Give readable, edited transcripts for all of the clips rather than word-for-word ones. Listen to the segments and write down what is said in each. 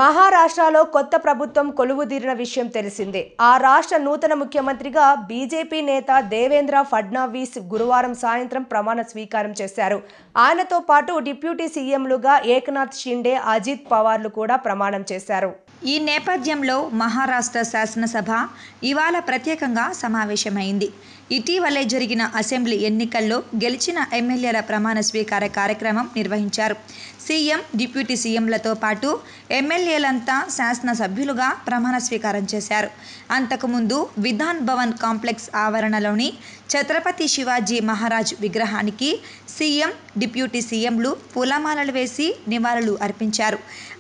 మహారాష్ట్రలో కొత్త ప్రభుత్వం కొలువుదీరిన విషయం తెలిసిందే. ఆ రాష్ట్ర నూతన ముఖ్యమంత్రిగా బీజేపీ నేత దేవేంద్ర ఫడ్నవీస్ గురువారం సాయంత్రం ప్రమాణ స్వీకారం చేశారు. ఆయనతో పాటు డిప్యూటీ సీఎంలుగా ఏక్నాథ్ షిండే, అజిత్ పవార్లు కూడా ప్రమాణం చేశారు. ఈ నేపథ్యంలో మహారాష్ట్ర శాసనసభ ఇవాళ ప్రత్యేకంగా సమావేశమైంది. ఇటీవలే జరిగిన అసెంబ్లీ ఎన్నికల్లో గెలిచిన ఎమ్మెల్యేల ప్రమాణ స్వీకార కార్యక్రమం నిర్వహించారు. సీఎం, డిప్యూటీ సీఎంలతో పాటు ఎమ్మెల్యేలంతా శాసనసభ్యులుగా ప్రమాణ స్వీకారం చేశారు. అంతకుముందు విధాన్ భవన్ కాంప్లెక్స్ ఆవరణలోని ఛత్రపతి శివాజీ మహారాజ్ విగ్రహానికి సీఎం, డిప్యూటీ సీఎంలు పూలమాలలు వేసి నివాళులు అర్పించారు.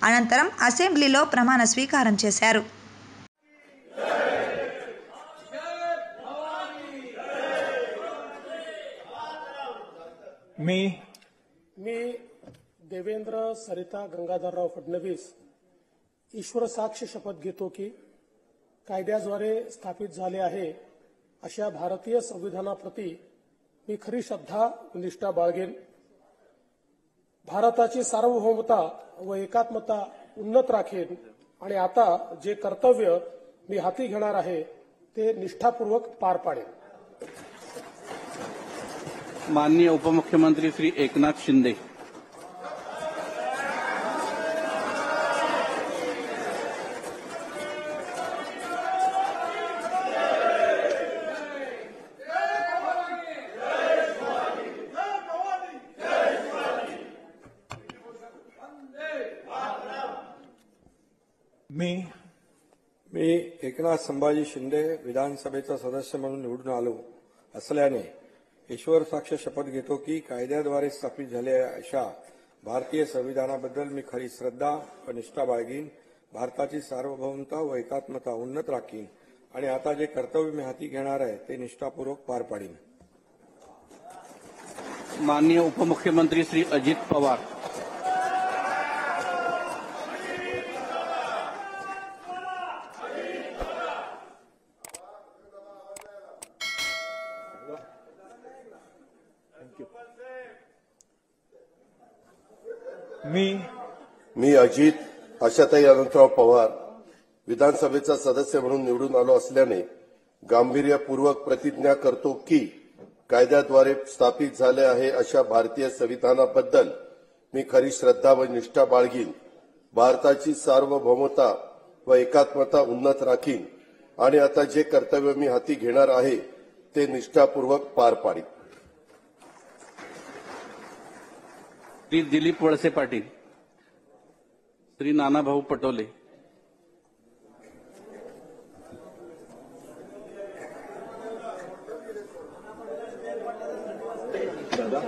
అనంతరం అసెంబ్లీలో ప్రమాణ స్వీకారం చేశారు. मी देवेंद्र सरिता गंगाधरराव फडणवीस ईश्वर साक्ष शपथ घेतो की कायद्याद्वारे स्थापित झाले आहे अशा भारतीय संविधानाप्रती मी खरी श्रद्धा व निष्ठा बाळगेन. भारताची सार्वभौमता व एकात्मता उन्नत राखेन आणि आता जे कर्तव्य मी हाती घेणार आहे ते निष्ठापूर्वक पार पाडेन. माननीय उपमुख्यमंत्री श्री एकनाथ शिंदे. मी एकनाथ संभाजी शिंदे विधानसभेचा सदस्य म्हणून निवडून आलो असल्याने ईश्वर साक्ष शपथ घेतो की कायद्याद्वारे स्थापित झालेल्या अशा भारतीय संविधानाबद्दल मी खरी श्रद्धा व निष्ठा बाळगीन. भारताची सार्वभौमता व एकात्मता उन्नत राखीन आणि आता जे कर्तव्य मी हाती घेणार आहे ते निष्ठापूर्वक पार पाडीन. माननीय उपमुख्यमंत्री श्री अजित पवार. मी अजित आशाताई अनंतराव पवार विधानसभेचा सदस्य म्हणून निवडून आलो असल्याने गांभीर्यपूर्वक प्रतिज्ञा करतो की कायद्याद्वारे स्थापित झाले आहे अशा भारतीय संविधानाबद्दल मी खरी श्रद्धा व निष्ठा बाळगीन. भारताची सार्वभौमता व एकात्मता उन्नत राखीन आणि आता जे कर्तव्य मी हाती घेणार आहे ते निष्ठापूर्वक पार पाडीन. श्री दिलीप वळसे पाटील. श्री नानाभाऊ पटोले. दादा